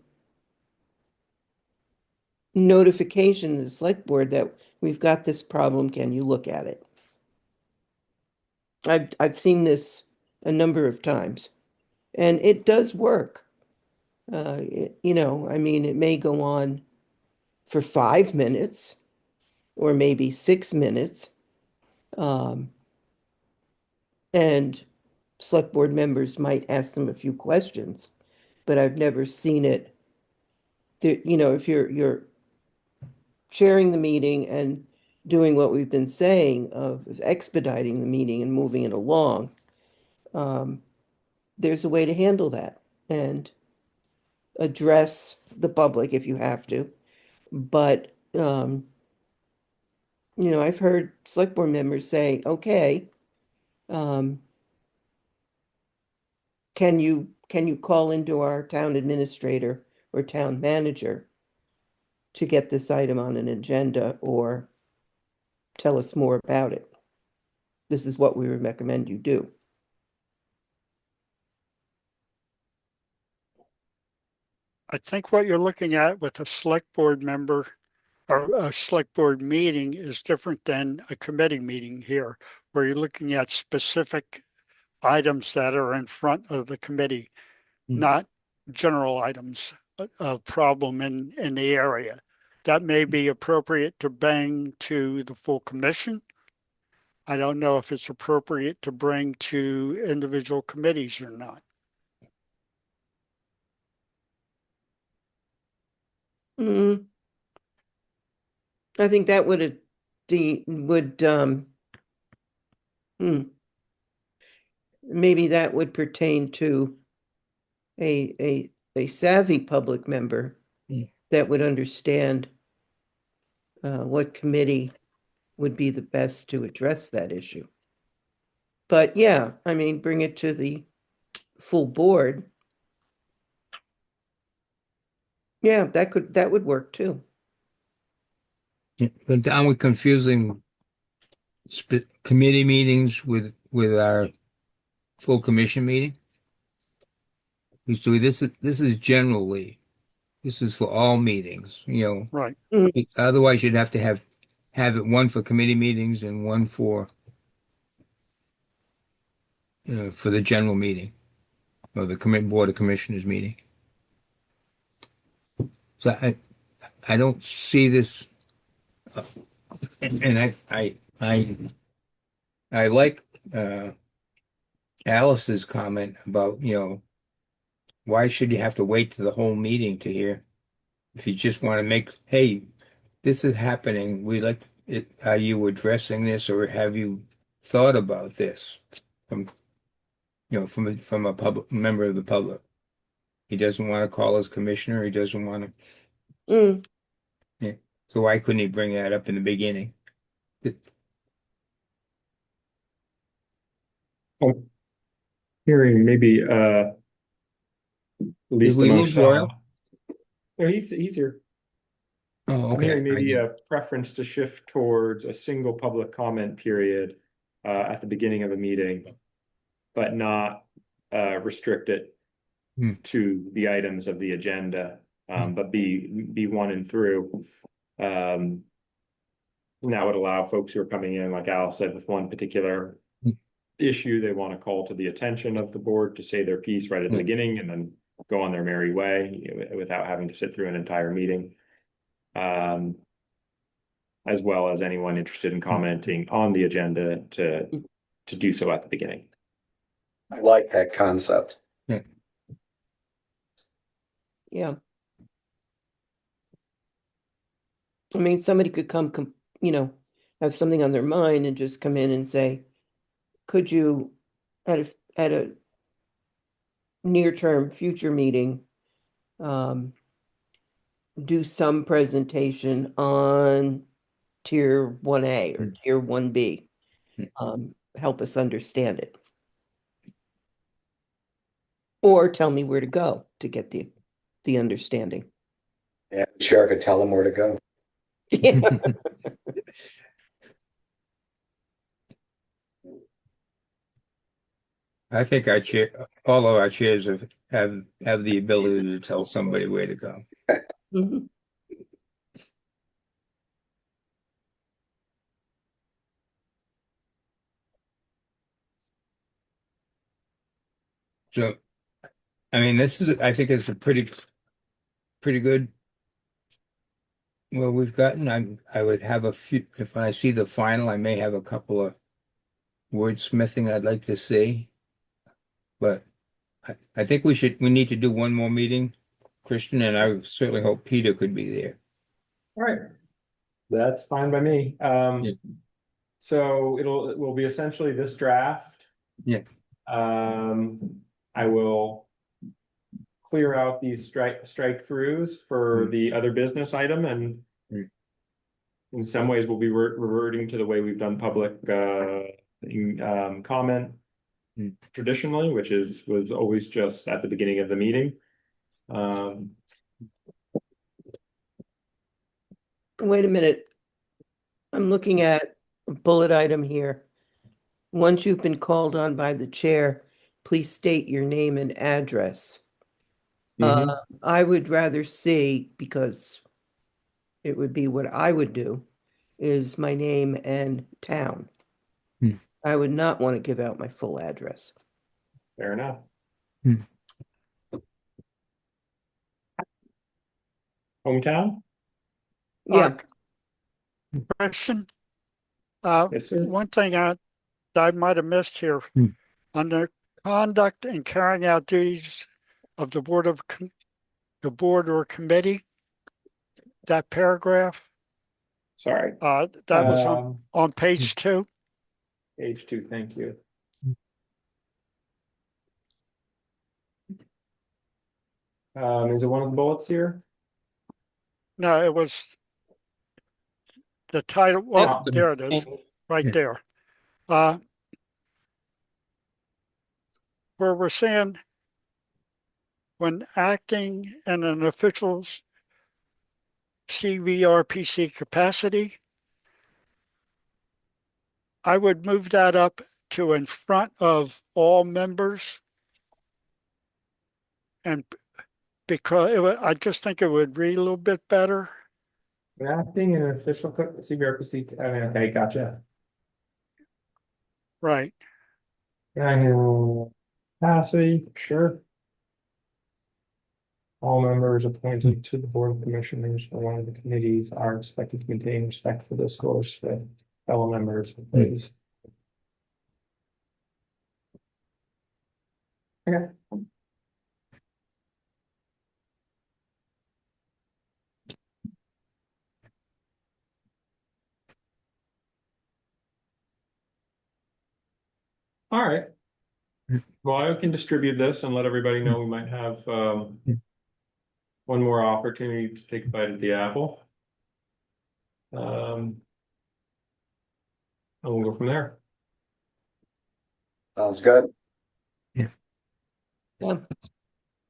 notification to the select board that we've got this problem, can you look at it? I've seen this a number of times, and it does work. I mean, it may go on for 5 minutes or maybe 6 minutes. And select board members might ask them a few questions, but I've never seen it. If you're chairing the meeting and doing what we've been saying of expediting the meeting and moving it along, there's a way to handle that and address the public if you have to. But, I've heard select board members say, okay, can you call into our town administrator or town manager to get this item on an agenda or tell us more about it? This is what we would recommend you do. I think what you're looking at with a select board member or a select board meeting is different than a committee meeting here, where you're looking at specific items that are in front of the committee, not general items of problem in the area. That may be appropriate to bring to the full commission. I don't know if it's appropriate to bring to individual committees or not. Mm, I think that would hmm, maybe that would pertain to a savvy public member Mm. that would understand what committee would be the best to address that issue. But yeah, I mean, bring it to the full board. Yeah, that would work too. Yeah, but aren't we confusing committee meetings with our full commission meeting? So this is generally, this is for all meetings, Right. Otherwise you'd have to have it one for committee meetings and one for the general meeting or the board of commissioners meeting. So I don't see this, and I like Alice's comment about, why should you have to wait to the whole meeting to hear? If you just want to make, hey, this is happening, we like it, are you addressing this or have you thought about this from, from a public member of the public? He doesn't want to call his commissioner. He doesn't want to. Mm, Yeah. So why couldn't he bring that up in the beginning? I'm hearing maybe least we amongst lose Royal? no, he's here. Oh, I'm okay. hearing maybe I a preference to shift towards a single public comment period at the beginning of a meeting, but not restrict it Hmm. to the items of the agenda, but be one and through. And that would allow folks who are coming in, like Al said, with one particular issue they want to call to the attention of the board to say their piece right at the Yeah. beginning and then go on their merry way without having to sit through an entire meeting. As well as anyone interested in commenting on the agenda to do so at the beginning. I like that concept. Yeah. Yeah. I mean, somebody could have something on their mind and just come in and say, could you, at a near-term future meeting, do some presentation on tier 1A or tier 1B, help us understand it. Or tell me where to go to get the understanding. Yeah, the chair could tell them where to go. I think all of our chairs have the ability to tell somebody where to go. Mhm. So, I mean, I think it's a pretty good. Well, we've gotten. I would have a few. If when I see the final, I may have a couple of wordsmithing I'd like to see. But I think we need to do one more meeting, Christian, and I certainly hope Peter could be there. All right. That's fine by me. Yeah. So it will be essentially this draft. Yeah. I will clear out these strike throughs for the other business item, and in some ways we'll be reverting to the way we've done public comment traditionally, which was always just at the beginning of the meeting. Wait a minute. I'm looking at a bullet item here. Once you've been called on by the chair, please state your name and address. I would rather see, because it would be what I would do, is my name and town. I would not want to give out my full address. Fair enough. Hometown? Yeah. Question. Yes, sir. One thing I might have missed here on the conduct and carrying out duties of the board or committee. That paragraph. Sorry. That was on page 2. Page 2, thank you. Is it one of the bullets here? No, it was the title. Well, there it is, right there. Where we're saying when acting in an official's CVRPC capacity, I would move that up to in front of all members. And because I just think it would read a little bit better. Acting in an official CVRPC. I mean, okay, gotcha. Right. Annual capacity, sure. All members appointed to the board of commissioners or one of the committees are expected to maintain respectful discourse with fellow members, please. Okay. All right. Well, I can distribute this and let everybody know we might have one more opportunity to take a bite at the apple. And we'll go from there. Sounds good. Yeah.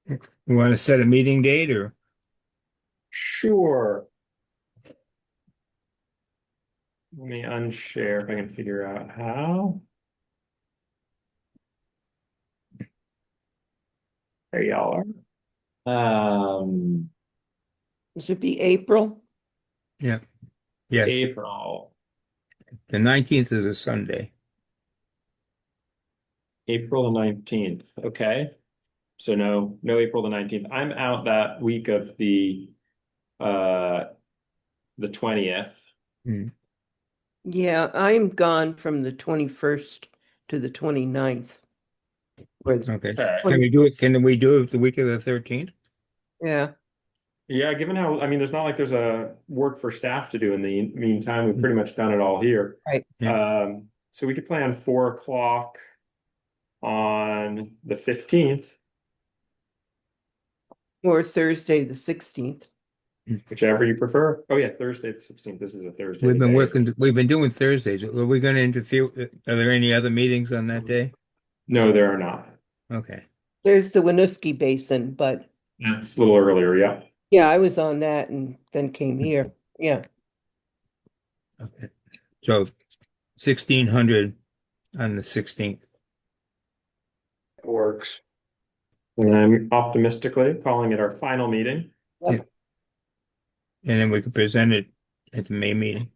You want to set a meeting date or? Sure. Let me unshare if I can figure out how. There y'all are. It should be April. Yeah. Yes. April. The 19th is a Sunday. April the 19th. Okay. So no April the 19th. I'm out that week of the 20th. Hmm. Yeah, I'm gone from the 21st to the 29th. Or the Okay. Okay. Can we do it? Can we do it the week of the 13th? Yeah, Yeah, given how, I mean, there's not like there's a work for staff to do in the meantime. We've pretty much done it all here. right. Yeah. So we could plan 4 o'clock on the 15th, Or Thursday, the 16th. whichever you prefer. Oh yeah, Thursday the 16th. This is a Thursday We've been today. working, we've been doing Thursdays. Are we going to interfere? Are there any other meetings on that day? No, there are not. Okay. There's the Winooski Basin, but That's a little earlier, yeah. yeah, I was on that and then came here. Yeah, Okay. So 1600 on the 16th. It works. And I'm optimistically calling it our final meeting. Yeah. And then we can present it at the May meeting.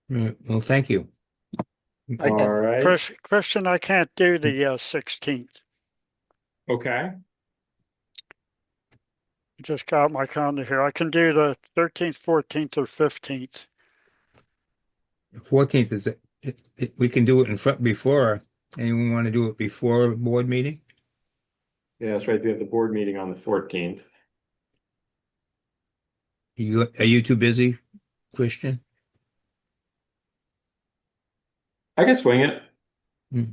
Well, thank you. I- All right. Christian, I can't do the 16th. Okay. Just got my calendar here. I can do the 13th, 14th, or 15th. 14th is we can do it in front before. Anyone want to do it before a board meeting? Yeah, that's right. We have the board meeting on the 14th. Are you too busy, Christian? I could swing it. Hmm.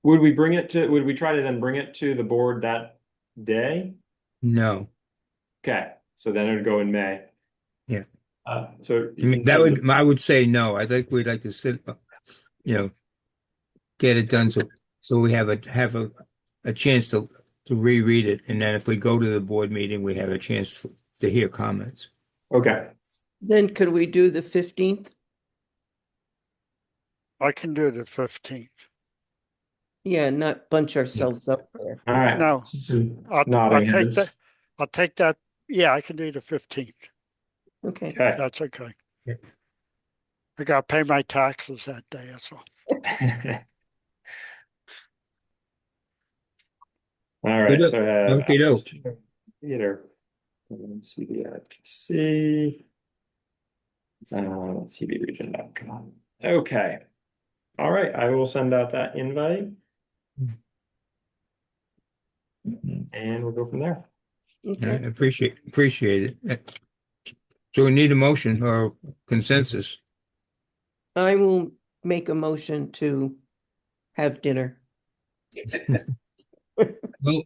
Would we try to then bring it to the board that day? No. Okay, so then it would go in May. Yeah. So I mean, I would say no. I think we'd like to sit, get it done so we have a chance to reread it, and then if we go to the board meeting, we have a chance to hear comments. Okay. then could we do the 15th? I can do the 15th. Yeah, not bunch ourselves up there. All right. No. Some I'll nodding take heads. that. I'll take that. Yeah, I can do the 15th. Okay. Okay. That's okay. Yeah. I got to pay my taxes that day. That's all. All right. Good. So I have Okay, no. Theater. CVRPC. CVRegion.com. Okay. All right. I will send out that invite. And we'll go from there. I Okay. appreciate it. So we need a motion or consensus. I will make a motion to have dinner. Well,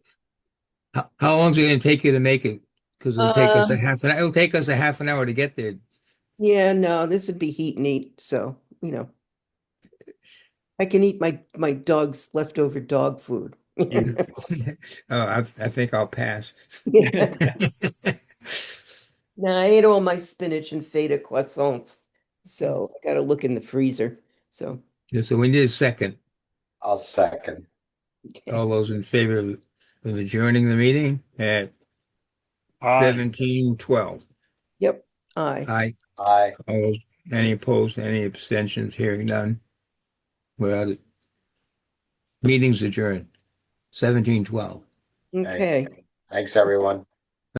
how long is it going to take you to make it? Because it'll take us it'll take us a half an hour to get there. Yeah, no, this would be heat and eat, so, I can eat my dog's leftover dog food. Oh, I think I'll pass. No, I ate all my spinach and feta croissants, so I gotta look in the freezer. So, Yeah, so we need a second. I'll second. okay. All those in favor of adjourning the meeting at Aye. 17:12. Yep, aye. Aye. Aye. All those, any opposed, any abstentions? Hearing none. We're out. Meeting's adjourned. 17:12. Okay. Thanks, everyone.